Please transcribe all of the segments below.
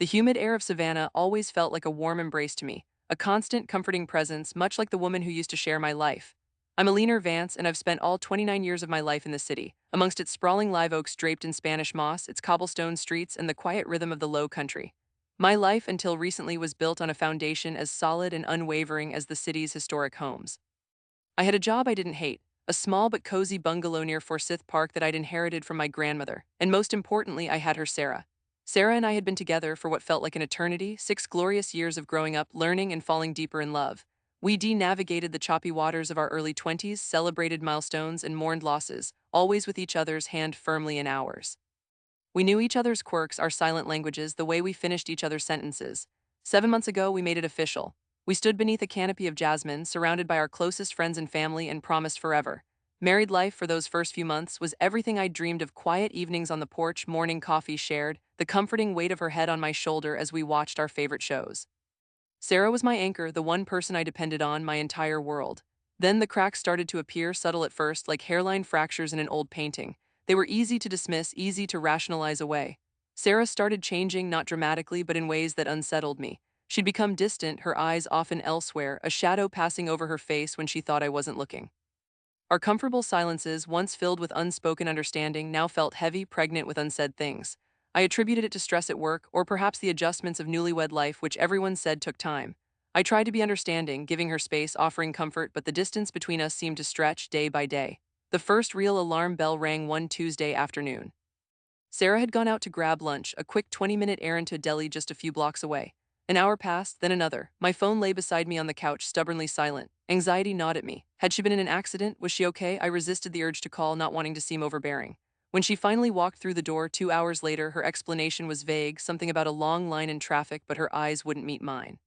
The humid air of Savannah always felt like a warm embrace to me, a constant, comforting presence, much like the woman who used to share my life. I'm Eleanor Vance, and I've spent all 29 years of my life in the city, amongst its sprawling live oaks draped in Spanish moss, its cobblestone streets, and the quiet rhythm of the low country. My life until recently was built on a foundation as solid and unwavering as the city's historic homes. I had a job I didn't hate, a small but cozy bungalow near Forsyth Park that I'd inherited from my grandmother, and most importantly, I had her Sarah. Sarah and I had been together for what felt like an eternity, 6 glorious years of growing up, learning, and falling deeper in love. We navigated the choppy waters of our early 20s, celebrated milestones, and mourned losses, always with each other's hand firmly in ours. We knew each other's quirks, our silent languages, the way we finished each other's sentences. 7 months ago, we made it official. We stood beneath a canopy of jasmine, surrounded by our closest friends and family, and promised forever. Married life for those first few months was everything I'd dreamed of: quiet evenings on the porch, morning coffee shared, the comforting weight of her head on my shoulder as we watched our favorite shows. Sarah was my anchor, the one person I depended on, my entire world. Then the cracks started to appear, subtle at first, like hairline fractures in an old painting. They were easy to dismiss, easy to rationalize away. Sarah started changing, not dramatically, but in ways that unsettled me. She'd become distant, her eyes often elsewhere, a shadow passing over her face when she thought I wasn't looking. Our comfortable silences, once filled with unspoken understanding, now felt heavy, pregnant with unsaid things. I attributed it to stress at work, or perhaps the adjustments of newlywed life, which everyone said took time. I tried to be understanding, giving her space, offering comfort, but the distance between us seemed to stretch day by day. The first real alarm bell rang one Tuesday afternoon. Sarah had gone out to grab lunch, a quick 20-minute errand to a deli just a few blocks away. An hour passed, then another. My phone lay beside me on the couch, stubbornly silent. Anxiety gnawed at me. Had she been in an accident? Was she okay? I resisted the urge to call, not wanting to seem overbearing. When she finally walked through the door 2 hours later, her explanation was vague, something about a long line in traffic, but her eyes wouldn't meet mine.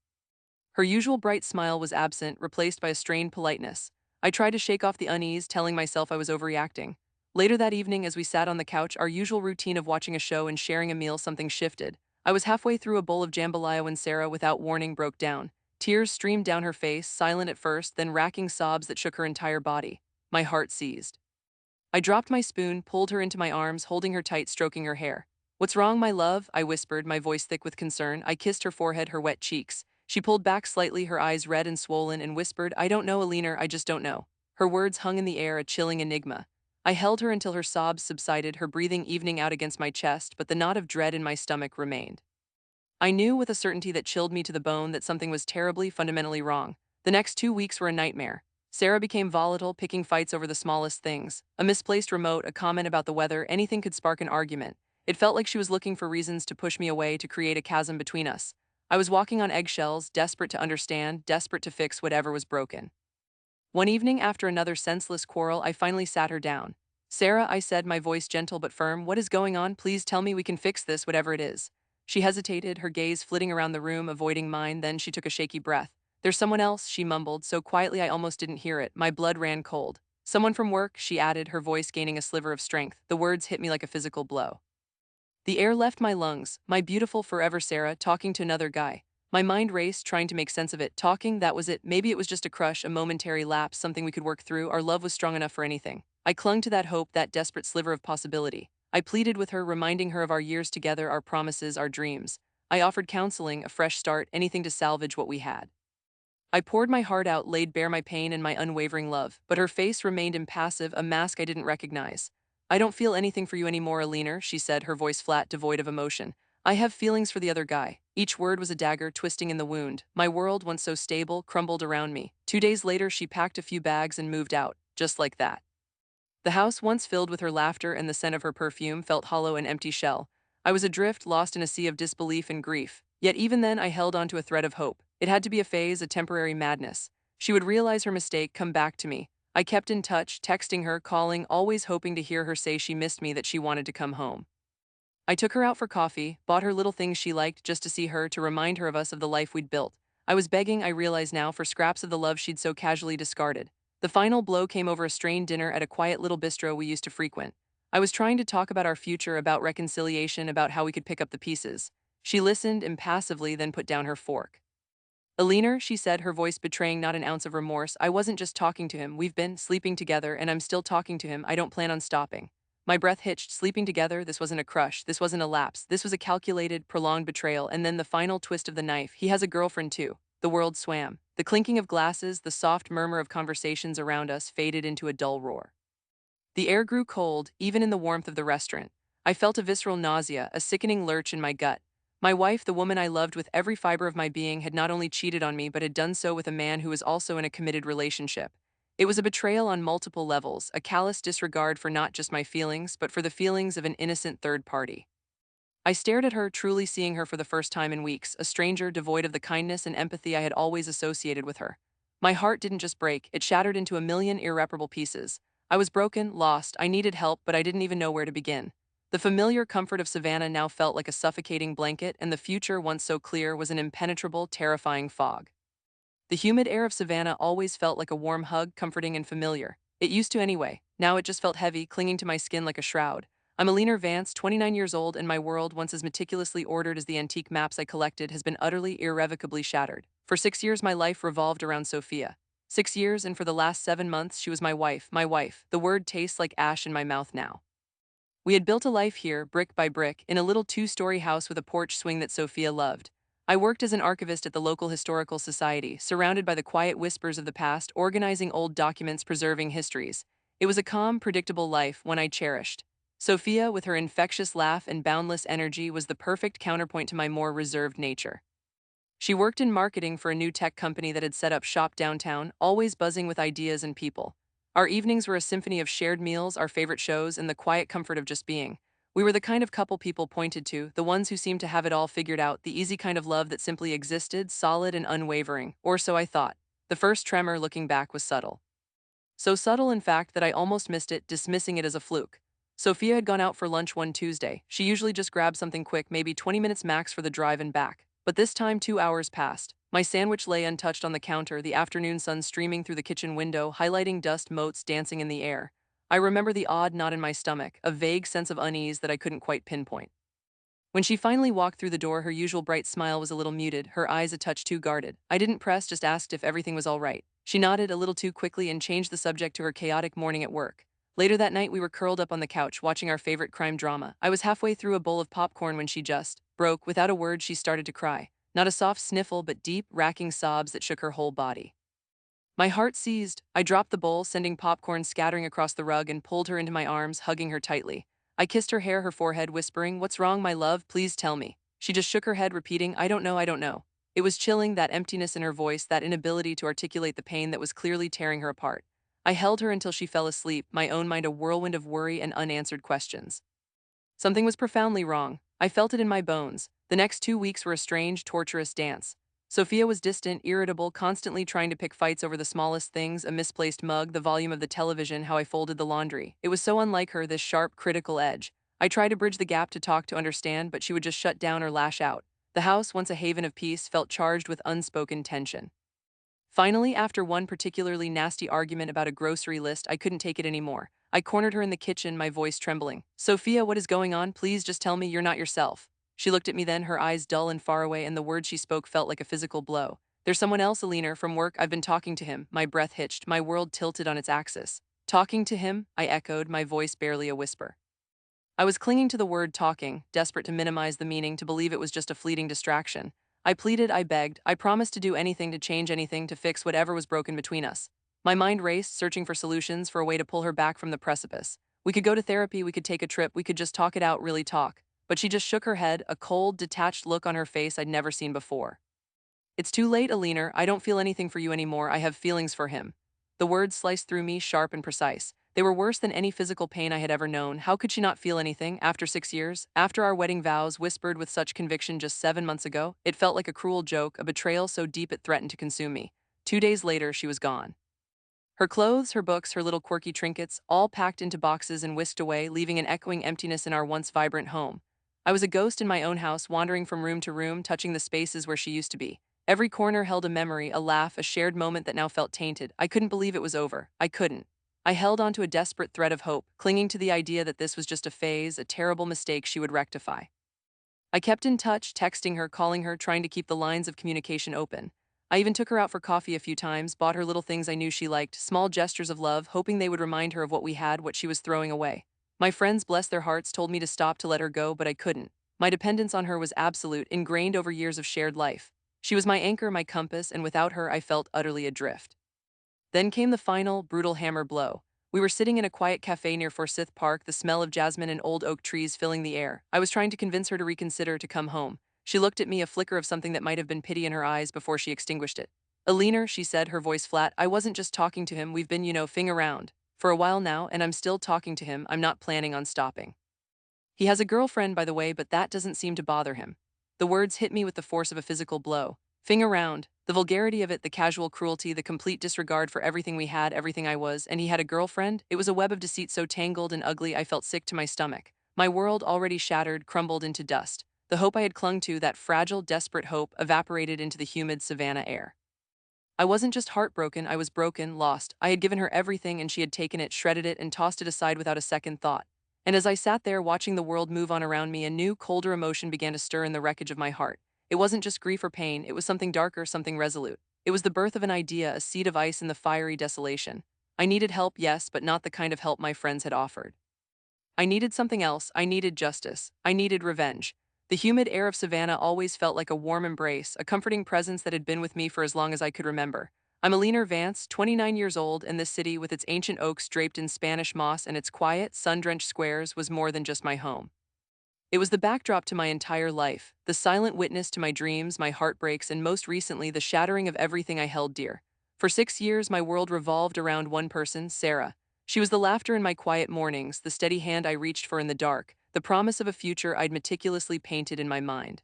Her usual bright smile was absent, replaced by a strained politeness. I tried to shake off the unease, telling myself I was overreacting. Later that evening, as we sat on the couch, our usual routine of watching a show and sharing a meal, something shifted. I was halfway through a bowl of jambalaya when Sarah, without warning, broke down. Tears streamed down her face, silent at first, then racking sobs that shook her entire body. My heart seized. I dropped my spoon, pulled her into my arms, holding her tight, stroking her hair. "What's wrong, my love?" I whispered, my voice thick with concern. I kissed her forehead, her wet cheeks. She pulled back slightly, her eyes red and swollen, and whispered, "I don't know, Eleanor, I just don't know." Her words hung in the air, a chilling enigma. I held her until her sobs subsided, her breathing evening out against my chest, but the knot of dread in my stomach remained. I knew with a certainty that chilled me to the bone that something was terribly, fundamentally wrong. The next 2 weeks were a nightmare. Sarah became volatile, picking fights over the smallest things. A misplaced remote, a comment about the weather, anything could spark an argument. It felt like she was looking for reasons to push me away, to create a chasm between us. I was walking on eggshells, desperate to understand, desperate to fix whatever was broken. One evening, after another senseless quarrel, I finally sat her down. "Sarah," I said, my voice gentle but firm, "what is going on? Please tell me we can fix this, whatever it is." She hesitated, her gaze flitting around the room, avoiding mine, then she took a shaky breath. "There's someone else," she mumbled, so quietly I almost didn't hear it. My blood ran cold. "Someone from work," she added, her voice gaining a sliver of strength. The words hit me like a physical blow. The air left my lungs. My beautiful forever Sarah, talking to another guy. My mind raced, trying to make sense of it. Talking, that was it. Maybe it was just a crush, a momentary lapse, something we could work through. Our love was strong enough for anything. I clung to that hope, that desperate sliver of possibility. I pleaded with her, reminding her of our years together, our promises, our dreams. I offered counseling, a fresh start, anything to salvage what we had. I poured my heart out, laid bare my pain and my unwavering love, but her face remained impassive, a mask I didn't recognize. "I don't feel anything for you anymore, Eleanor," she said, her voice flat, devoid of emotion. "I have feelings for the other guy." Each word was a dagger, twisting in the wound. My world, once so stable, crumbled around me. 2 days later, she packed a few bags and moved out, just like that. The house, once filled with her laughter and the scent of her perfume, felt hollow, an empty shell. I was adrift, lost in a sea of disbelief and grief. Yet even then, I held on to a thread of hope. It had to be a phase, a temporary madness. She would realize her mistake, come back to me. I kept in touch, texting her, calling, always hoping to hear her say she missed me, that she wanted to come home. I took her out for coffee, bought her little things she liked just to see her, to remind her of us, of the life we'd built. I was begging, I realize now, for scraps of the love she'd so casually discarded. The final blow came over a strained dinner at a quiet little bistro we used to frequent. I was trying to talk about our future, about reconciliation, about how we could pick up the pieces. She listened impassively, then put down her fork. "Eleanor," she said, her voice betraying not an ounce of remorse, "I wasn't just talking to him. We've been sleeping together, and I'm still talking to him. I don't plan on stopping." My breath hitched, sleeping together. This wasn't a crush. This wasn't a lapse. This was a calculated, prolonged betrayal. And then the final twist of the knife. He has a girlfriend too. The world swam. The clinking of glasses, the soft murmur of conversations around us faded into a dull roar. The air grew cold, even in the warmth of the restaurant. I felt a visceral nausea, a sickening lurch in my gut. My wife, the woman I loved with every fiber of my being, had not only cheated on me but had done so with a man who was also in a committed relationship. It was a betrayal on multiple levels, a callous disregard for not just my feelings, but for the feelings of an innocent third party. I stared at her, truly seeing her for the first time in weeks, a stranger devoid of the kindness and empathy I had always associated with her. My heart didn't just break, it shattered into a million irreparable pieces. I was broken, lost, I needed help, but I didn't even know where to begin. The familiar comfort of Savannah now felt like a suffocating blanket, and the future, once so clear, was an impenetrable, terrifying fog. The humid air of Savannah always felt like a warm hug, comforting and familiar. It used to anyway. Now it just felt heavy, clinging to my skin like a shroud. I'm Eleanor Vance, 29 years old, and my world, once as meticulously ordered as the antique maps I collected, has been utterly, irrevocably shattered. For 6 years, my life revolved around Sophia. 6 years, and for the last 7 months, she was my wife, my wife. The word tastes like ash in my mouth now. We had built a life here, brick by brick, in a little two-story house with a porch swing that Sophia loved. I worked as an archivist at the local historical society, surrounded by the quiet whispers of the past, organizing old documents, preserving histories. It was a calm, predictable life, one I cherished. Sophia, with her infectious laugh and boundless energy, was the perfect counterpoint to my more reserved nature. She worked in marketing for a new tech company that had set up shop downtown, always buzzing with ideas and people. Our evenings were a symphony of shared meals, our favorite shows, and the quiet comfort of just being. We were the kind of couple people pointed to, the ones who seemed to have it all figured out, the easy kind of love that simply existed, solid and unwavering, or so I thought. The first tremor looking back was subtle. So subtle, in fact, that I almost missed it, dismissing it as a fluke. Sophia had gone out for lunch one Tuesday. She usually just grabbed something quick, maybe 20 minutes max for the drive and back. But this time, 2 hours passed. My sandwich lay untouched on the counter, the afternoon sun streaming through the kitchen window, highlighting dust motes dancing in the air. I remember the odd knot in my stomach, a vague sense of unease that I couldn't quite pinpoint. When she finally walked through the door, her usual bright smile was a little muted, her eyes a touch too guarded. I didn't press, just asked if everything was all right. She nodded a little too quickly and changed the subject to her chaotic morning at work. Later that night, we were curled up on the couch, watching our favorite crime drama. I was halfway through a bowl of popcorn when she just broke. Without a word, she started to cry. Not a soft sniffle, but deep, racking sobs that shook her whole body. My heart seized. I dropped the bowl, sending popcorn scattering across the rug, and pulled her into my arms, hugging her tightly. I kissed her hair, her forehead, whispering, "What's wrong, my love? Please tell me." She just shook her head, repeating, "I don't know, I don't know." It was chilling, that emptiness in her voice, that inability to articulate the pain that was clearly tearing her apart. I held her until she fell asleep, my own mind a whirlwind of worry and unanswered questions. Something was profoundly wrong. I felt it in my bones. The next 2 weeks were a strange, torturous dance. Sophia was distant, irritable, constantly trying to pick fights over the smallest things, a misplaced mug, the volume of the television, how I folded the laundry. It was so unlike her, this sharp, critical edge. I tried to bridge the gap, to talk, to understand, but she would just shut down or lash out. The house, once a haven of peace, felt charged with unspoken tension. Finally, after one particularly nasty argument about a grocery list, I couldn't take it anymore. I cornered her in the kitchen, my voice trembling. "Sophia, what is going on? Please just tell me you're not yourself." She looked at me then, her eyes dull and far away, and the words she spoke felt like a physical blow. "There's someone else, Eleanor, from work. I've been talking to him." My breath hitched, my world tilted on its axis. "Talking to him?" I echoed, my voice barely a whisper. I was clinging to the word talking, desperate to minimize the meaning, to believe it was just a fleeting distraction. I pleaded, I begged, I promised to do anything, to change anything, to fix whatever was broken between us. My mind raced, searching for solutions, for a way to pull her back from the precipice. We could go to therapy, we could take a trip, we could just talk it out, really talk. But she just shook her head, a cold, detached look on her face I'd never seen before. "It's too late, Eleanor. I don't feel anything for you anymore. I have feelings for him." The words sliced through me, sharp and precise. They were worse than any physical pain I had ever known. How could she not feel anything, after 6 years? After our wedding vows, whispered with such conviction just 7 months ago? It felt like a cruel joke, a betrayal so deep it threatened to consume me. 2 days later, she was gone. Her clothes, her books, her little quirky trinkets, all packed into boxes and whisked away, leaving an echoing emptiness in our once vibrant home. I was a ghost in my own house, wandering from room to room, touching the spaces where she used to be. Every corner held a memory, a laugh, a shared moment that now felt tainted. I couldn't believe it was over. I couldn't. I held on to a desperate thread of hope, clinging to the idea that this was just a phase, a terrible mistake she would rectify. I kept in touch, texting her, calling her, trying to keep the lines of communication open. I even took her out for coffee a few times, bought her little things I knew she liked, small gestures of love, hoping they would remind her of what we had, what she was throwing away. My friends, bless their hearts, told me to stop to let her go, but I couldn't. My dependence on her was absolute, ingrained over years of shared life. She was my anchor, my compass, and without her I felt utterly adrift. Then came the final, brutal hammer blow. We were sitting in a quiet cafe near Forsyth Park, the smell of jasmine and old oak trees filling the air. I was trying to convince her to reconsider, to come home. She looked at me, a flicker of something that might have been pity in her eyes before she extinguished it. Eleanor, she said, her voice flat, I wasn't just talking to him, we've been, fing around for a while now, and I'm still talking to him, I'm not planning on stopping. He has a girlfriend, by the way, but that doesn't seem to bother him. The words hit me with the force of a physical blow. Fing around, the vulgarity of it, the casual cruelty, the complete disregard for everything we had, everything I was, and he had a girlfriend? It was a web of deceit so tangled and ugly I felt sick to my stomach. My world, already shattered, crumbled into dust. The hope I had clung to, that fragile, desperate hope, evaporated into the humid Savannah air. I wasn't just heartbroken, I was broken, lost. I had given her everything and she had taken it, shredded it, and tossed it aside without a second thought. And as I sat there watching the world move on around me, a new, colder emotion began to stir in the wreckage of my heart. It wasn't just grief or pain, it was something darker, something resolute. It was the birth of an idea, a seed of ice in the fiery desolation. I needed help, yes, but not the kind of help my friends had offered. I needed something else. I needed justice. I needed revenge. The humid air of Savannah always felt like a warm embrace, a comforting presence that had been with me for as long as I could remember. I'm Eleanor Vance, 29 years old, and this city, with its ancient oaks draped in Spanish moss and its quiet, sun-drenched squares, was more than just my home. It was the backdrop to my entire life, the silent witness to my dreams, my heartbreaks, and most recently, the shattering of everything I held dear. For 6 years, my world revolved around one person, Sarah. She was the laughter in my quiet mornings, the steady hand I reached for in the dark, the promise of a future I'd meticulously painted in my mind.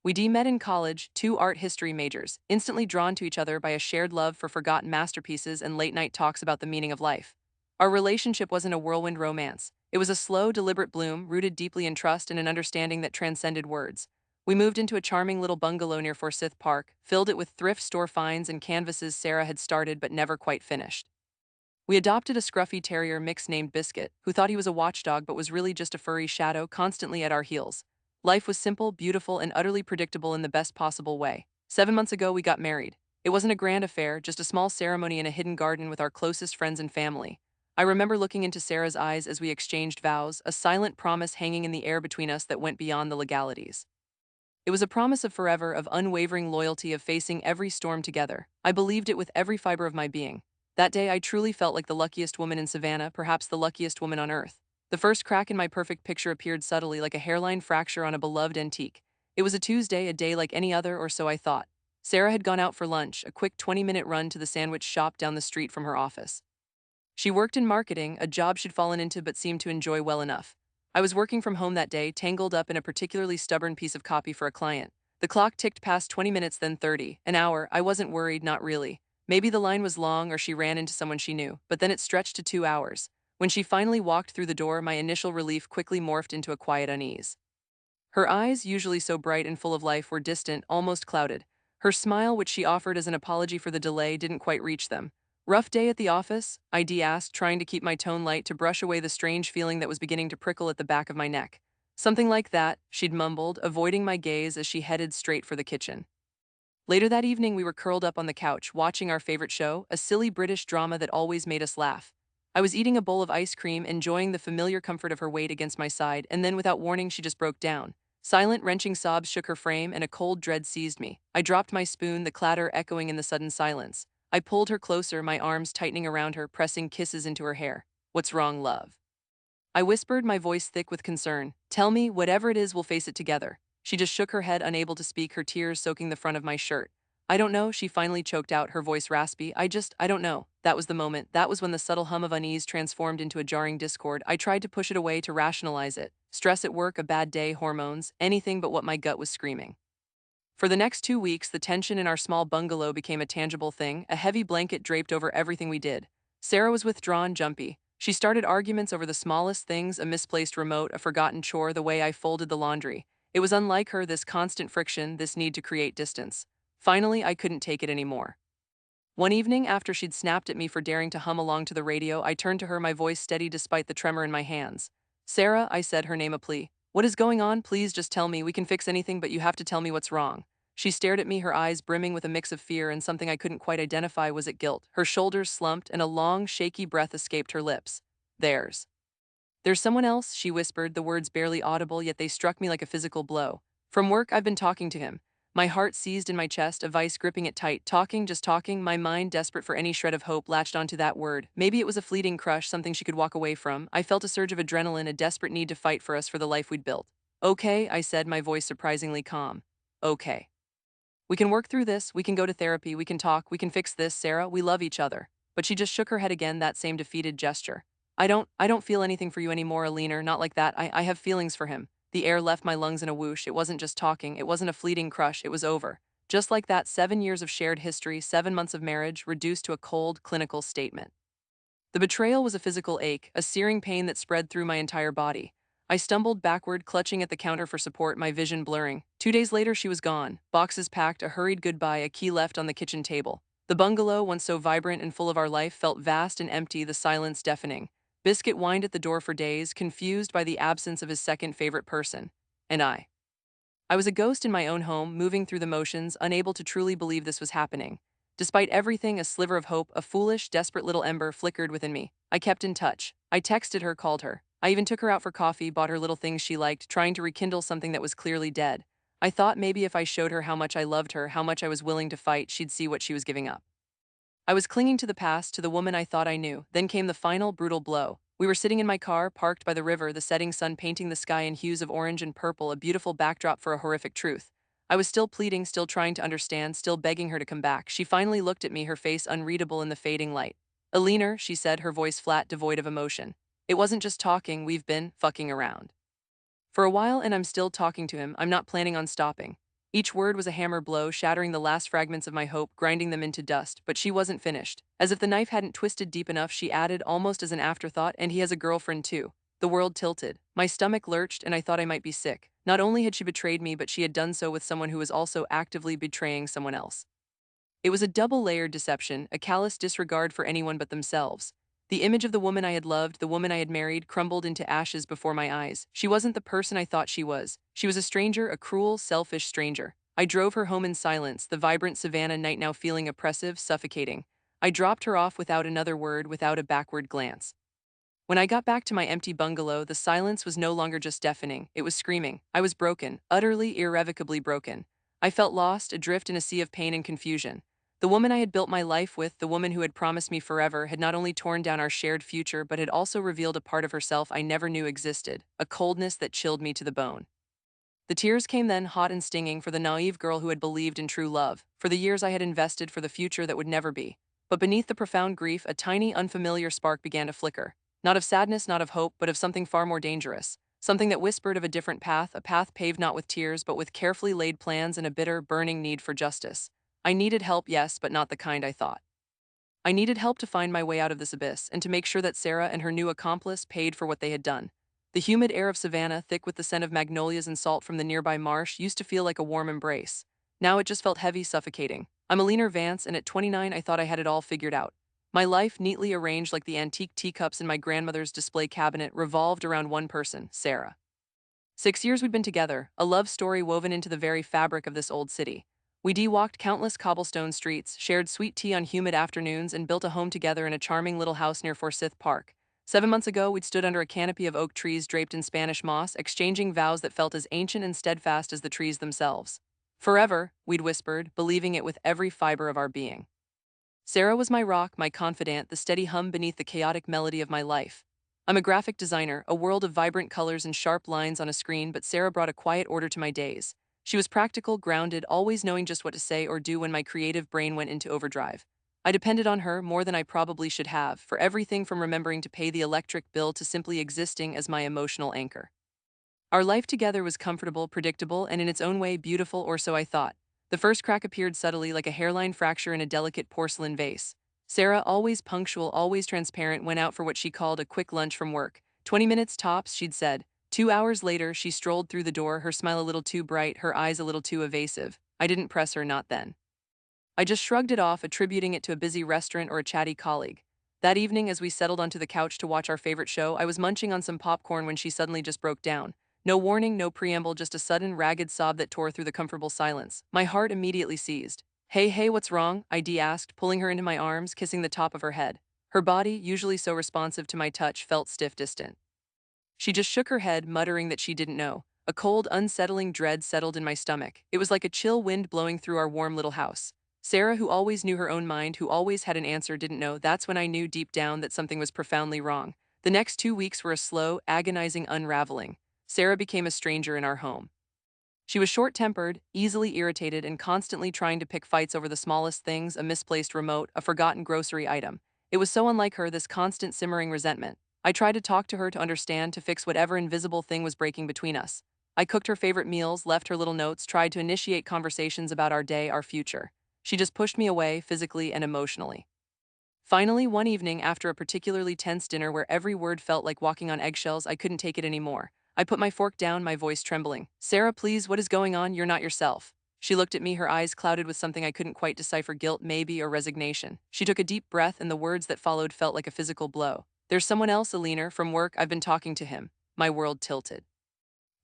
We met in college, two art history majors, instantly drawn to each other by a shared love for forgotten masterpieces and late-night talks about the meaning of life. Our relationship wasn't a whirlwind romance. It was a slow, deliberate bloom, rooted deeply in trust and an understanding that transcended words. We moved into a charming little bungalow near Forsyth Park, filled it with thrift store finds and canvases Sarah had started but never quite finished. We adopted a scruffy terrier mix named Biscuit, who thought he was a watchdog but was really just a furry shadow constantly at our heels. Life was simple, beautiful, and utterly predictable in the best possible way. 7 months ago, we got married. It wasn't a grand affair, just a small ceremony in a hidden garden with our closest friends and family. I remember looking into Sarah's eyes as we exchanged vows, a silent promise hanging in the air between us that went beyond the legalities. It was a promise of forever, of unwavering loyalty, of facing every storm together. I believed it with every fiber of my being. That day, I truly felt like the luckiest woman in Savannah, perhaps the luckiest woman on earth. The first crack in my perfect picture appeared subtly, like a hairline fracture on a beloved antique. It was a Tuesday, a day like any other, or so I thought. Sarah had gone out for lunch, a quick 20-minute run to the sandwich shop down the street from her office. She worked in marketing, a job she'd fallen into but seemed to enjoy well enough. I was working from home that day, tangled up in a particularly stubborn piece of copy for a client. The clock ticked past 20 minutes, then 30, an hour. I wasn't worried, not really. Maybe the line was long or she ran into someone she knew, but then it stretched to 2 hours. When she finally walked through the door, my initial relief quickly morphed into a quiet unease. Her eyes, usually so bright and full of life, were distant, almost clouded. Her smile, which she offered as an apology for the delay, didn't quite reach them. Rough day at the office? ID asked, trying to keep my tone light to brush away the strange feeling that was beginning to prickle at the back of my neck. Something like that, she'd mumbled, avoiding my gaze as she headed straight for the kitchen. Later that evening, we were curled up on the couch, watching our favorite show, a silly British drama that always made us laugh. I was eating a bowl of ice cream, enjoying the familiar comfort of her weight against my side, and then without warning she just broke down. Silent, wrenching sobs shook her frame, and a cold dread seized me. I dropped my spoon, the clatter echoing in the sudden silence. I pulled her closer, my arms tightening around her, pressing kisses into her hair. "What's wrong, love?" I whispered, my voice thick with concern. "Tell me, whatever it is, we'll face it together." She just shook her head, unable to speak, her tears soaking the front of my shirt. "I don't know," she finally choked out, her voice raspy. I don't know." That was the moment. That was when the subtle hum of unease transformed into a jarring discord. I tried to push it away, to rationalize it. Stress at work, a bad day, hormones, anything but what my gut was screaming. For the next 2 weeks, the tension in our small bungalow became a tangible thing, a heavy blanket draped over everything we did. Sarah was withdrawn, jumpy. She started arguments over the smallest things, a misplaced remote, a forgotten chore, the way I folded the laundry. It was unlike her, this constant friction, this need to create distance. Finally, I couldn't take it anymore. One evening, after she'd snapped at me for daring to hum along to the radio, I turned to her, my voice steady despite the tremor in my hands. "Sarah," I said, her name a plea. "What is going on? Please just tell me. We can fix anything, but you have to tell me what's wrong." She stared at me, her eyes brimming with a mix of fear and something I couldn't quite identify. Was it guilt? Her shoulders slumped, and a long, shaky breath escaped her lips. "Theirs." "There's someone else," she whispered, the words barely audible, yet they struck me like a physical blow. "From work, I've been talking to him." My heart seized in my chest, a vice gripping it tight. Talking, just talking, my mind desperate for any shred of hope latched onto that word. Maybe it was a fleeting crush, something she could walk away from. I felt a surge of adrenaline, a desperate need to fight for us, for the life we'd built. "Okay," I said, my voice surprisingly calm. "Okay. We can work through this, we can go to therapy, we can talk, we can fix this, Sarah, we love each other." But she just shook her head again, that same defeated gesture. I don't feel anything for you anymore, Eleanor, not like that. I have feelings for him." The air left my lungs in a whoosh. It wasn't just talking, it wasn't a fleeting crush, it was over. Just like that, 7 years of shared history, 7 months of marriage, reduced to a cold, clinical statement. The betrayal was a physical ache, a searing pain that spread through my entire body. I stumbled backward, clutching at the counter for support, my vision blurring. 2 days later, she was gone. Boxes packed, a hurried goodbye, a key left on the kitchen table. The bungalow, once so vibrant and full of our life, felt vast and empty, the silence deafening. Biscuit whined at the door for days, confused by the absence of his second favorite person. And I was a ghost in my own home, moving through the motions, unable to truly believe this was happening. Despite everything, a sliver of hope, a foolish, desperate little ember, flickered within me. I kept in touch. I texted her, called her. I even took her out for coffee, bought her little things she liked, trying to rekindle something that was clearly dead. I thought maybe if I showed her how much I loved her, how much I was willing to fight, she'd see what she was giving up. I was clinging to the past, to the woman I thought I knew. Then came the final, brutal blow. We were sitting in my car, parked by the river, the setting sun painting the sky in hues of orange and purple, a beautiful backdrop for a horrific truth. I was still pleading, still trying to understand, still begging her to come back. She finally looked at me, her face unreadable in the fading light. "Eleanor," she said, her voice flat, devoid of emotion. "It wasn't just talking, we've been fucking around for a while, and I'm still talking to him. I'm not planning on stopping." Each word was a hammer blow, shattering the last fragments of my hope, grinding them into dust. But she wasn't finished. As if the knife hadn't twisted deep enough, she added, almost as an afterthought, "And he has a girlfriend too." The world tilted. My stomach lurched, and I thought I might be sick. Not only had she betrayed me, but she had done so with someone who was also actively betraying someone else. It was a double-layered deception, a callous disregard for anyone but themselves. The image of the woman I had loved, the woman I had married, crumbled into ashes before my eyes. She wasn't the person I thought she was. She was a stranger, a cruel, selfish stranger. I drove her home in silence, the vibrant Savannah night now feeling oppressive, suffocating. I dropped her off without another word, without a backward glance. When I got back to my empty bungalow, the silence was no longer just deafening, it was screaming. I was broken, utterly, irrevocably broken. I felt lost, adrift in a sea of pain and confusion. The woman I had built my life with, the woman who had promised me forever, had not only torn down our shared future, but had also revealed a part of herself I never knew existed, a coldness that chilled me to the bone. The tears came then, hot and stinging, for the naive girl who had believed in true love, for the years I had invested, for the future that would never be. But beneath the profound grief, a tiny, unfamiliar spark began to flicker. Not of sadness, not of hope, but of something far more dangerous. Something that whispered of a different path, a path paved not with tears, but with carefully laid plans and a bitter, burning need for justice. I needed help, yes, but not the kind I thought. I needed help to find my way out of this abyss, and to make sure that Sarah and her new accomplice paid for what they had done. The humid air of Savannah, thick with the scent of magnolias and salt from the nearby marsh, used to feel like a warm embrace. Now it just felt heavy, suffocating. I'm Eleanor Vance, and at 29 I thought I had it all figured out. My life, neatly arranged like the antique teacups in my grandmother's display cabinet, revolved around one person, Sarah. 6 years we'd been together, a love story woven into the very fabric of this old city. We walked countless cobblestone streets, shared sweet tea on humid afternoons, and built a home together in a charming little house near Forsyth Park. 7 months ago, we'd stood under a canopy of oak trees draped in Spanish moss, exchanging vows that felt as ancient and steadfast as the trees themselves. "Forever," we'd whispered, believing it with every fiber of our being. Sarah was my rock, my confidant, the steady hum beneath the chaotic melody of my life. I'm a graphic designer, a world of vibrant colors and sharp lines on a screen, but Sarah brought a quiet order to my days. She was practical, grounded, always knowing just what to say or do when my creative brain went into overdrive. I depended on her more than I probably should have, for everything from remembering to pay the electric bill to simply existing as my emotional anchor. Our life together was comfortable, predictable, and in its own way beautiful, or so I thought. The first crack appeared subtly, like a hairline fracture in a delicate porcelain vase. Sarah, always punctual, always transparent, went out for what she called a quick lunch from work. 20 minutes tops, she'd said. 2 hours later, she strolled through the door, her smile a little too bright, her eyes a little too evasive. I didn't press her, not then. I just shrugged it off, attributing it to a busy restaurant or a chatty colleague. That evening, as we settled onto the couch to watch our favorite show, I was munching on some popcorn when she suddenly just broke down. No warning, no preamble, just a sudden, ragged sob that tore through the comfortable silence. My heart immediately seized. Hey, what's wrong?" I asked, pulling her into my arms, kissing the top of her head. Her body, usually so responsive to my touch, felt stiff, distant. She just shook her head, muttering that she didn't know. A cold, unsettling dread settled in my stomach. It was like a chill wind blowing through our warm little house. Sarah, who always knew her own mind, who always had an answer, didn't know. That's when I knew deep down that something was profoundly wrong. The next 2 weeks were a slow, agonizing unraveling. Sarah became a stranger in our home. She was short-tempered, easily irritated, and constantly trying to pick fights over the smallest things, a misplaced remote, a forgotten grocery item. It was so unlike her, this constant simmering resentment. I tried to talk to her, to understand, to fix whatever invisible thing was breaking between us. I cooked her favorite meals, left her little notes, tried to initiate conversations about our day, our future. She just pushed me away, physically and emotionally. Finally, one evening, after a particularly tense dinner where every word felt like walking on eggshells, I couldn't take it anymore. I put my fork down, my voice trembling. "Sarah, please, what is going on? You're not yourself." She looked at me, her eyes clouded with something I couldn't quite decipher, guilt, maybe, or resignation. She took a deep breath, and the words that followed felt like a physical blow. "There's someone else, Eleanor, from work. I've been talking to him." My world tilted.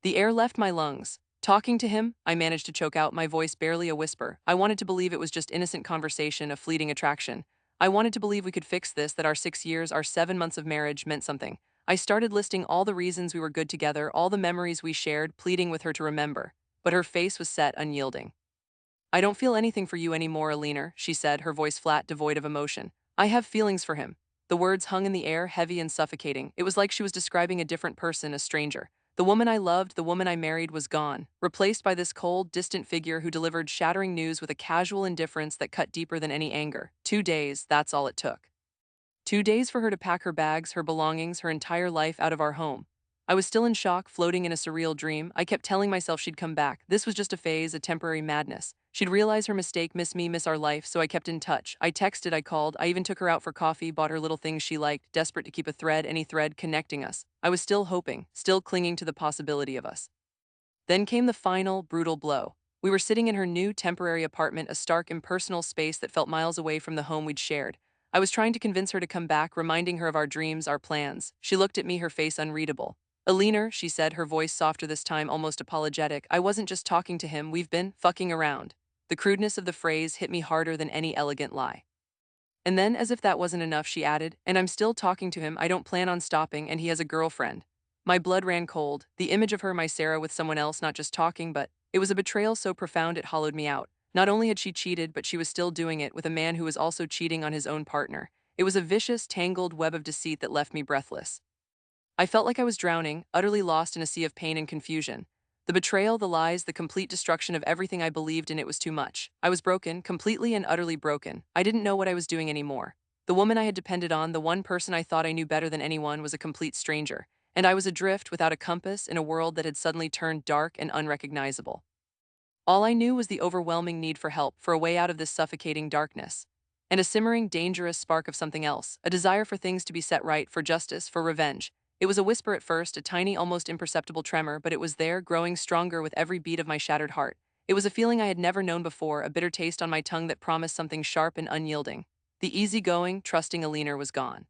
The air left my lungs. "Talking to him?" I managed to choke out, my voice barely a whisper. I wanted to believe it was just innocent conversation, a fleeting attraction. I wanted to believe we could fix this, that our 6 years, our 7 months of marriage meant something. I started listing all the reasons we were good together, all the memories we shared, pleading with her to remember. But her face was set, unyielding. "I don't feel anything for you anymore, Eleanor," she said, her voice flat, devoid of emotion. "I have feelings for him." The words hung in the air, heavy and suffocating. It was like she was describing a different person, a stranger. The woman I loved, the woman I married, was gone, replaced by this cold, distant figure who delivered shattering news with a casual indifference that cut deeper than any anger. 2 days, that's all it took. 2 days for her to pack her bags, her belongings, her entire life out of our home. I was still in shock, floating in a surreal dream. I kept telling myself she'd come back. This was just a phase, a temporary madness. She'd realize her mistake, miss me, miss our life, so I kept in touch. I texted, I called, I even took her out for coffee, bought her little things she liked, desperate to keep a thread, any thread, connecting us. I was still hoping, still clinging to the possibility of us. Then came the final, brutal blow. We were sitting in her new temporary apartment, a stark, impersonal space that felt miles away from the home we'd shared. I was trying to convince her to come back, reminding her of our dreams, our plans. She looked at me, her face unreadable. "Eleanor," she said, her voice softer this time, almost apologetic, "I wasn't just talking to him, we've been fucking around." The crudeness of the phrase hit me harder than any elegant lie. And then, as if that wasn't enough, she added, "And I'm still talking to him, I don't plan on stopping, and he has a girlfriend." My blood ran cold. The image of her, my Sarah, with someone else, not just talking, but it was a betrayal so profound it hollowed me out. Not only had she cheated, but she was still doing it with a man who was also cheating on his own partner. It was a vicious, tangled web of deceit that left me breathless. I felt like I was drowning, utterly lost in a sea of pain and confusion. The betrayal, the lies, the complete destruction of everything I believed in, it was too much. I was broken, completely and utterly broken. I didn't know what I was doing anymore. The woman I had depended on, the one person I thought I knew better than anyone, was a complete stranger. And I was adrift, without a compass, in a world that had suddenly turned dark and unrecognizable. All I knew was the overwhelming need for help, for a way out of this suffocating darkness. And a simmering, dangerous spark of something else, a desire for things to be set right, for justice, for revenge. It was a whisper at first, a tiny, almost imperceptible tremor, but it was there, growing stronger with every beat of my shattered heart. It was a feeling I had never known before, a bitter taste on my tongue that promised something sharp and unyielding. The easygoing, trusting Eleanor was gone.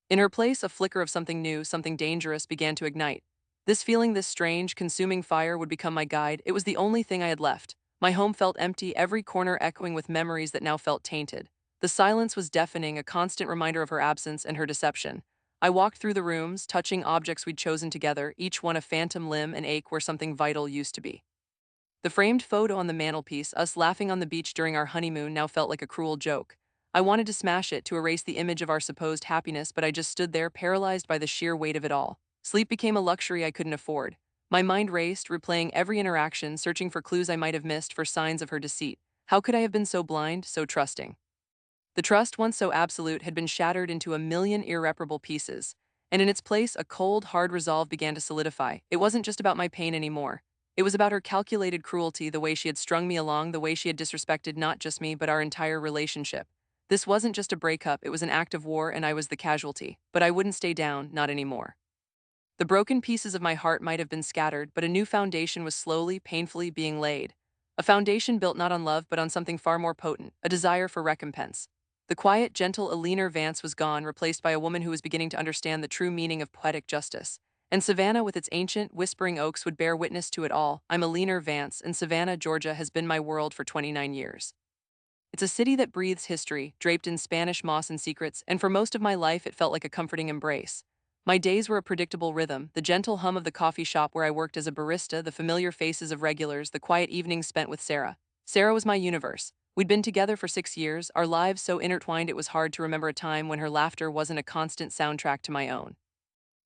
In her place, a flicker of something new, something dangerous, began to ignite. This feeling, this strange, consuming fire, would become my guide. It was the only thing I had left. My home felt empty, every corner echoing with memories that now felt tainted. The silence was deafening, a constant reminder of her absence and her deception. I walked through the rooms, touching objects we'd chosen together, each one a phantom limb, an ache where something vital used to be. The framed photo on the mantelpiece, us laughing on the beach during our honeymoon, now felt like a cruel joke. I wanted to smash it, to erase the image of our supposed happiness, but I just stood there, paralyzed by the sheer weight of it all. Sleep became a luxury I couldn't afford. My mind raced, replaying every interaction, searching for clues I might have missed, for signs of her deceit. How could I have been so blind, so trusting? The trust, once so absolute, had been shattered into a million irreparable pieces. And in its place, a cold, hard resolve began to solidify. It wasn't just about my pain anymore. It was about her calculated cruelty, the way she had strung me along, the way she had disrespected not just me, but our entire relationship. This wasn't just a breakup, it was an act of war, and I was the casualty. But I wouldn't stay down, not anymore. The broken pieces of my heart might have been scattered, but a new foundation was slowly, painfully being laid. A foundation built not on love, but on something far more potent, a desire for recompense. The quiet, gentle Eleanor Vance was gone, replaced by a woman who was beginning to understand the true meaning of poetic justice. And Savannah, with its ancient, whispering oaks, would bear witness to it all. I'm Eleanor Vance, and Savannah, Georgia, has been my world for 29 years. It's a city that breathes history, draped in Spanish moss and secrets, and for most of my life it felt like a comforting embrace. My days were a predictable rhythm, the gentle hum of the coffee shop where I worked as a barista, the familiar faces of regulars, the quiet evenings spent with Sarah. Sarah was my universe. We'd been together for 6 years, our lives so intertwined it was hard to remember a time when her laughter wasn't a constant soundtrack to my own.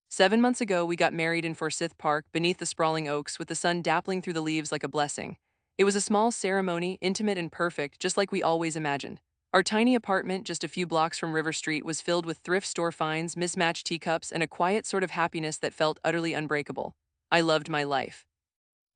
7 months ago, we got married in Forsyth Park, beneath the sprawling oaks, with the sun dappling through the leaves like a blessing. It was a small ceremony, intimate and perfect, just like we always imagined. Our tiny apartment, just a few blocks from River Street, was filled with thrift store finds, mismatched teacups, and a quiet sort of happiness that felt utterly unbreakable. I loved my life.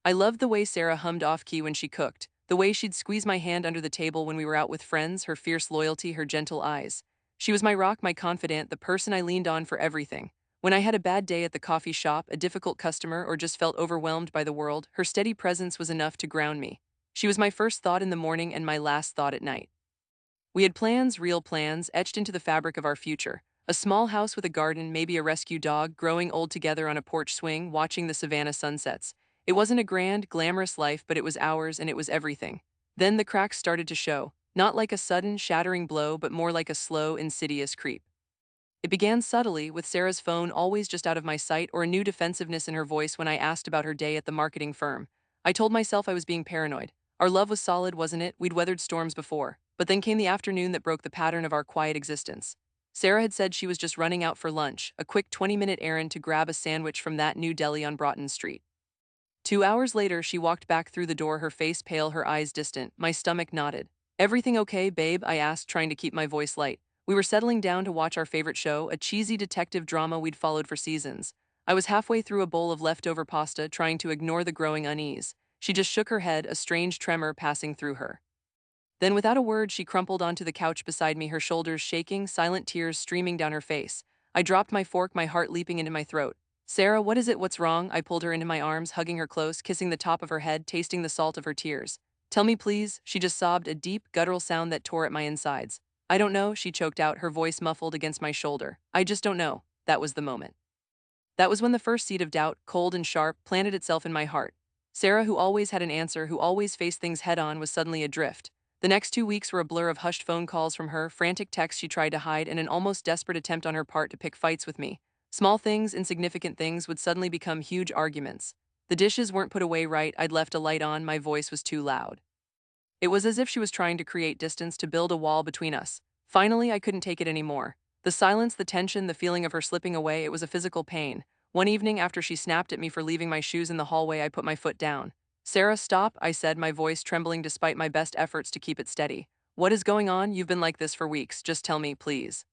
I loved the way Sarah hummed off-key when she cooked, the way she'd squeeze my hand under the table when we were out with friends, her fierce loyalty, her gentle eyes. She was my rock, my confidant, the person I leaned on for everything. When I had a bad day at the coffee shop, a difficult customer, or just felt overwhelmed by the world, her steady presence was enough to ground me. She was my first thought in the morning and my last thought at night. We had plans, real plans, etched into the fabric of our future. A small house with a garden, maybe a rescue dog, growing old together on a porch swing, watching the Savannah sunsets. It wasn't a grand, glamorous life, but it was ours and it was everything. Then the cracks started to show, not like a sudden, shattering blow, but more like a slow, insidious creep. It began subtly, with Sarah's phone always just out of my sight, or a new defensiveness in her voice when I asked about her day at the marketing firm. I told myself I was being paranoid. Our love was solid, wasn't it? We'd weathered storms before. But then came the afternoon that broke the pattern of our quiet existence. Sarah had said she was just running out for lunch, a quick 20-minute errand to grab a sandwich from that new deli on Broughton Street. 2 hours later, she walked back through the door, her face pale, her eyes distant. My stomach knotted. "Everything okay, babe?" I asked, trying to keep my voice light. We were settling down to watch our favorite show, a cheesy detective drama we'd followed for seasons. I was halfway through a bowl of leftover pasta, trying to ignore the growing unease. She just shook her head, a strange tremor passing through her. Then, without a word, she crumpled onto the couch beside me, her shoulders shaking, silent tears streaming down her face. I dropped my fork, my heart leaping into my throat. "Sarah, what is it? What's wrong?" I pulled her into my arms, hugging her close, kissing the top of her head, tasting the salt of her tears. "Tell me, please," she just sobbed, a deep, guttural sound that tore at my insides. "I don't know," she choked out, her voice muffled against my shoulder. "I just don't know." That was the moment. That was when the first seed of doubt, cold and sharp, planted itself in my heart. Sarah, who always had an answer, who always faced things head-on, was suddenly adrift. The next 2 weeks were a blur of hushed phone calls from her, frantic texts she tried to hide, and an almost desperate attempt on her part to pick fights with me. Small things, insignificant things, would suddenly become huge arguments. The dishes weren't put away right, I'd left a light on, my voice was too loud. It was as if she was trying to create distance, to build a wall between us. Finally, I couldn't take it anymore. The silence, the tension, the feeling of her slipping away, it was a physical pain. One evening, after she snapped at me for leaving my shoes in the hallway, I put my foot down. "Sarah, stop," I said, my voice trembling despite my best efforts to keep it steady. "What is going on? You've been like this for weeks. Just tell me, please."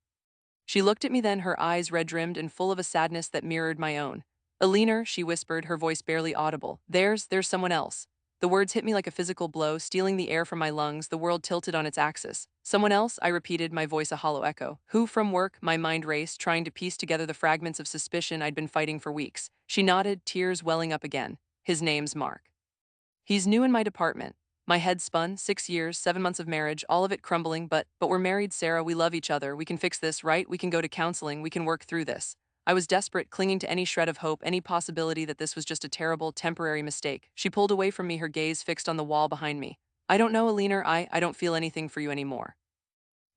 She looked at me then, her eyes red-rimmed and full of a sadness that mirrored my own. "Eleanor," she whispered, her voice barely audible. There's someone else." The words hit me like a physical blow, stealing the air from my lungs, the world tilted on its axis. "Someone else?" I repeated, my voice a hollow echo. "Who?" From work, my mind raced, trying to piece together the fragments of suspicion I'd been fighting for weeks. She nodded, tears welling up again. "His name's Mark. He's new in my department." My head spun. 6 years, 7 months of marriage, all of it crumbling, but we're married, Sarah, we love each other, we can fix this, right? We can go to counseling, we can work through this. I was desperate, clinging to any shred of hope, any possibility that this was just a terrible, temporary mistake. She pulled away from me, her gaze fixed on the wall behind me. "I don't know, Eleanor, I don't feel anything for you anymore.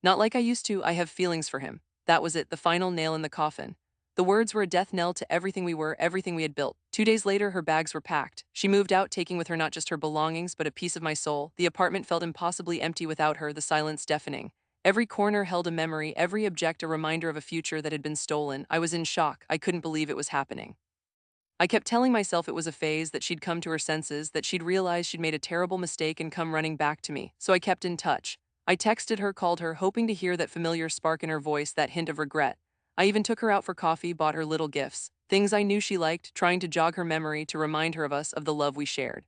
Not like I used to. I have feelings for him." That was it, the final nail in the coffin. The words were a death knell to everything we were, everything we had built. 2 days later, her bags were packed. She moved out, taking with her not just her belongings, but a piece of my soul. The apartment felt impossibly empty without her, the silence deafening. Every corner held a memory, every object a reminder of a future that had been stolen. I was in shock. I couldn't believe it was happening. I kept telling myself it was a phase, that she'd come to her senses, that she'd realize she'd made a terrible mistake and come running back to me. So I kept in touch. I texted her, called her, hoping to hear that familiar spark in her voice, that hint of regret. I even took her out for coffee, bought her little gifts, things I knew she liked, trying to jog her memory, to remind her of us, of the love we shared.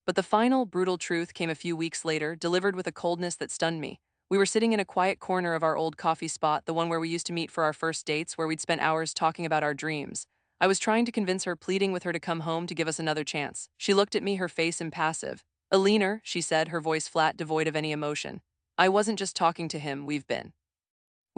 But the final, brutal truth came a few weeks later, delivered with a coldness that stunned me. We were sitting in a quiet corner of our old coffee spot, the one where we used to meet for our first dates, where we'd spent hours talking about our dreams. I was trying to convince her, pleading with her to come home, to give us another chance. She looked at me, her face impassive. "Eleanor," she said, her voice flat, devoid of any emotion. "I wasn't just talking to him, We've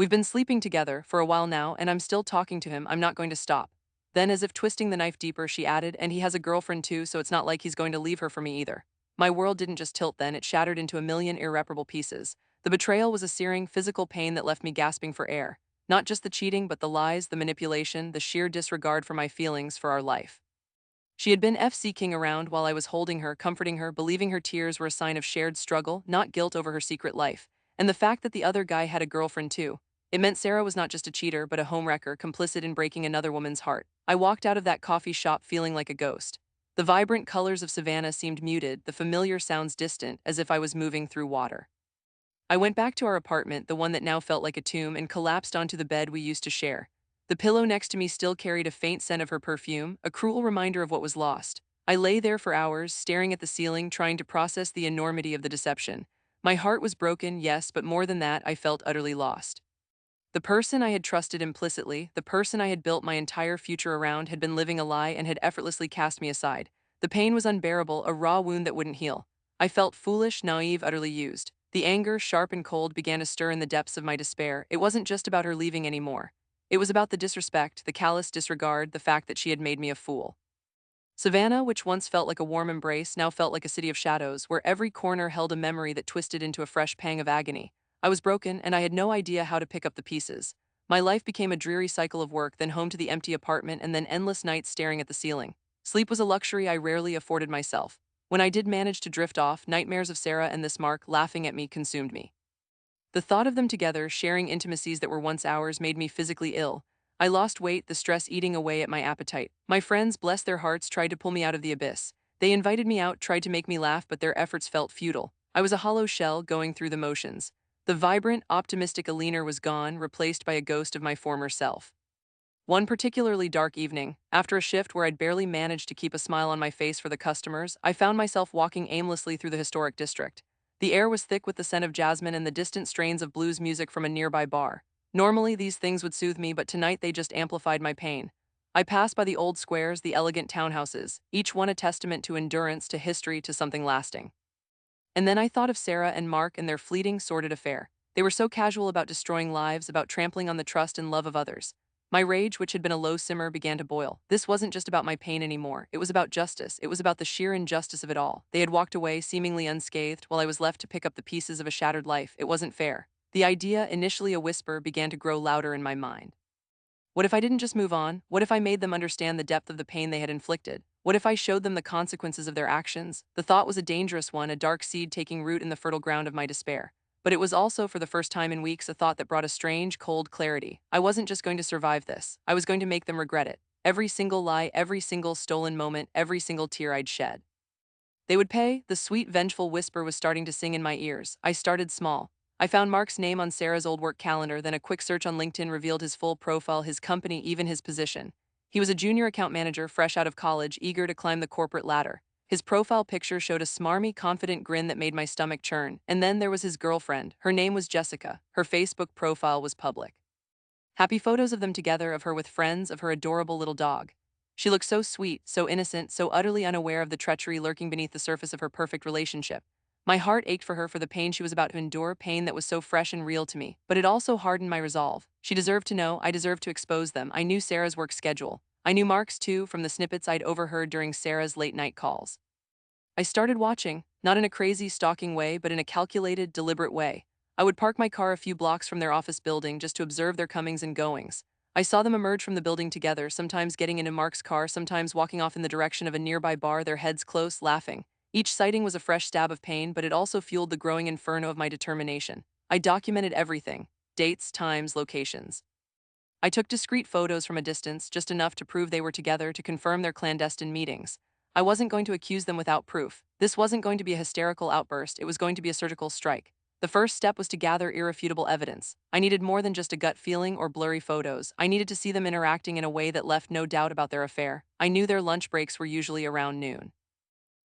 been sleeping together for a while now, and I'm still talking to him. I'm not going to stop." Then, as if twisting the knife deeper, she added, "And he has a girlfriend too, so it's not like he's going to leave her for me either." My world didn't just tilt then, it shattered into a million irreparable pieces. The betrayal was a searing, physical pain that left me gasping for air. Not just the cheating, but the lies, the manipulation, the sheer disregard for my feelings for our life. She had been seeking around while I was holding her, comforting her, believing her tears were a sign of shared struggle, not guilt over her secret life. And the fact that the other guy had a girlfriend too. It meant Sarah was not just a cheater, but a homewrecker, complicit in breaking another woman's heart. I walked out of that coffee shop feeling like a ghost. The vibrant colors of Savannah seemed muted, the familiar sounds distant, as if I was moving through water. I went back to our apartment, the one that now felt like a tomb, and collapsed onto the bed we used to share. The pillow next to me still carried a faint scent of her perfume, a cruel reminder of what was lost. I lay there for hours, staring at the ceiling, trying to process the enormity of the deception. My heart was broken, yes, but more than that, I felt utterly lost. The person I had trusted implicitly, the person I had built my entire future around, had been living a lie and had effortlessly cast me aside. The pain was unbearable, a raw wound that wouldn't heal. I felt foolish, naive, utterly used. The anger, sharp and cold, began to stir in the depths of my despair. It wasn't just about her leaving anymore. It was about the disrespect, the callous disregard, the fact that she had made me a fool. Savannah, which once felt like a warm embrace, now felt like a city of shadows, where every corner held a memory that twisted into a fresh pang of agony. I was broken, and I had no idea how to pick up the pieces. My life became a dreary cycle of work, then home to the empty apartment, and then endless nights staring at the ceiling. Sleep was a luxury I rarely afforded myself. When I did manage to drift off, nightmares of Sarah and this Mark laughing at me consumed me. The thought of them together, sharing intimacies that were once ours, made me physically ill. I lost weight, the stress eating away at my appetite. My friends, bless their hearts, tried to pull me out of the abyss. They invited me out, tried to make me laugh, but their efforts felt futile. I was a hollow shell going through the motions. The vibrant, optimistic Eleanor was gone, replaced by a ghost of my former self. One particularly dark evening, after a shift where I'd barely managed to keep a smile on my face for the customers, I found myself walking aimlessly through the historic district. The air was thick with the scent of jasmine and the distant strains of blues music from a nearby bar. Normally, these things would soothe me, but tonight they just amplified my pain. I passed by the old squares, the elegant townhouses, each one a testament to endurance, to history, to something lasting. And then I thought of Sarah and Mark and their fleeting, sordid affair. They were so casual about destroying lives, about trampling on the trust and love of others. My rage, which had been a low simmer, began to boil. This wasn't just about my pain anymore. It was about justice. It was about the sheer injustice of it all. They had walked away, seemingly unscathed, while I was left to pick up the pieces of a shattered life. It wasn't fair. The idea, initially a whisper, began to grow louder in my mind. What if I didn't just move on? What if I made them understand the depth of the pain they had inflicted? What if I showed them the consequences of their actions? The thought was a dangerous one, a dark seed taking root in the fertile ground of my despair. But it was also, for the first time in weeks, a thought that brought a strange, cold clarity. I wasn't just going to survive this. I was going to make them regret it. Every single lie, every single stolen moment, every single tear I'd shed. They would pay, the sweet, vengeful whisper was starting to sing in my ears. I started small. I found Mark's name on Sarah's old work calendar, then a quick search on LinkedIn revealed his full profile, his company, even his position. He was a junior account manager, fresh out of college, eager to climb the corporate ladder. His profile picture showed a smarmy, confident grin that made my stomach churn. And then there was his girlfriend. Her name was Jessica. Her Facebook profile was public. Happy photos of them together, of her with friends, of her adorable little dog. She looked so sweet, so innocent, so utterly unaware of the treachery lurking beneath the surface of her perfect relationship. My heart ached for her, for the pain she was about to endure, pain that was so fresh and real to me. But it also hardened my resolve. She deserved to know, I deserved to expose them. I knew Sarah's work schedule. I knew Mark's too, from the snippets I'd overheard during Sarah's late-night calls. I started watching, not in a crazy, stalking way, but in a calculated, deliberate way. I would park my car a few blocks from their office building just to observe their comings and goings. I saw them emerge from the building together, sometimes getting into Mark's car, sometimes walking off in the direction of a nearby bar, their heads close, laughing. Each sighting was a fresh stab of pain, but it also fueled the growing inferno of my determination. I documented everything: dates, times, locations. I took discreet photos from a distance, just enough to prove they were together, to confirm their clandestine meetings. I wasn't going to accuse them without proof. This wasn't going to be a hysterical outburst, it was going to be a surgical strike. The first step was to gather irrefutable evidence. I needed more than just a gut feeling or blurry photos. I needed to see them interacting in a way that left no doubt about their affair. I knew their lunch breaks were usually around noon.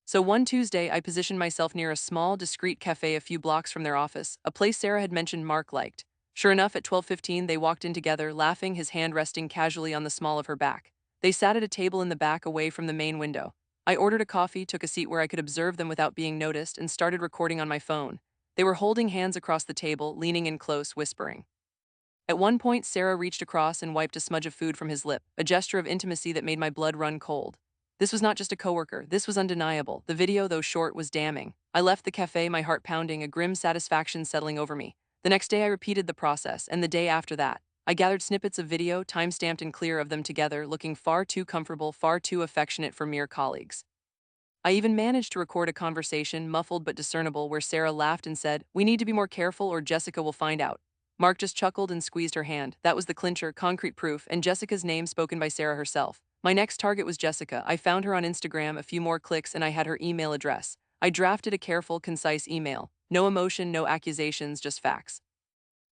So one Tuesday, I positioned myself near a small, discreet cafe a few blocks from their office, a place Sarah had mentioned Mark liked. Sure enough, at 12:15, they walked in together, laughing, his hand resting casually on the small of her back. They sat at a table in the back, away from the main window. I ordered a coffee, took a seat where I could observe them without being noticed, and started recording on my phone. They were holding hands across the table, leaning in close, whispering. At one point, Sarah reached across and wiped a smudge of food from his lip, a gesture of intimacy that made my blood run cold. This was not just a coworker, this was undeniable. The video, though short, was damning. I left the cafe, my heart pounding, a grim satisfaction settling over me. The next day I repeated the process, and the day after that. I gathered snippets of video, time-stamped and clear of them together, looking far too comfortable, far too affectionate for mere colleagues. I even managed to record a conversation, muffled but discernible, where Sarah laughed and said, "We need to be more careful or Jessica will find out." Mark just chuckled and squeezed her hand. That was the clincher, concrete proof, and Jessica's name spoken by Sarah herself. My next target was Jessica. I found her on Instagram, a few more clicks, and I had her email address. I drafted a careful, concise email. No emotion, no accusations, just facts.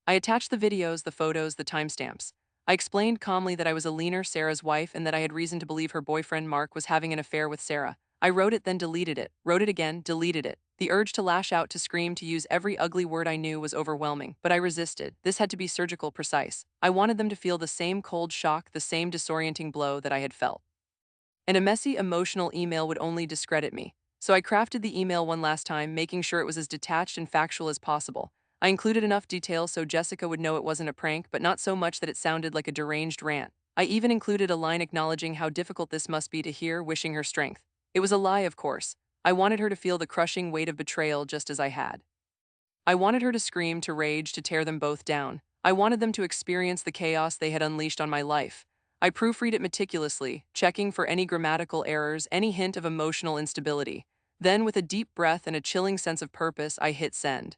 I attached the videos, the photos, the timestamps. I explained calmly that I was Eleanor, Sarah's wife, and that I had reason to believe her boyfriend Mark was having an affair with Sarah. I wrote it, then deleted it, wrote it again, deleted it. The urge to lash out, to scream, to use every ugly word I knew was overwhelming, but I resisted. This had to be surgical, precise. I wanted them to feel the same cold shock, the same disorienting blow that I had felt. And a messy, emotional email would only discredit me. So I crafted the email one last time, making sure it was as detached and factual as possible. I included enough detail so Jessica would know it wasn't a prank, but not so much that it sounded like a deranged rant. I even included a line acknowledging how difficult this must be to hear, wishing her strength. It was a lie, of course. I wanted her to feel the crushing weight of betrayal just as I had. I wanted her to scream, to rage, to tear them both down. I wanted them to experience the chaos they had unleashed on my life. I proofread it meticulously, checking for any grammatical errors, any hint of emotional instability. Then, with a deep breath and a chilling sense of purpose, I hit send.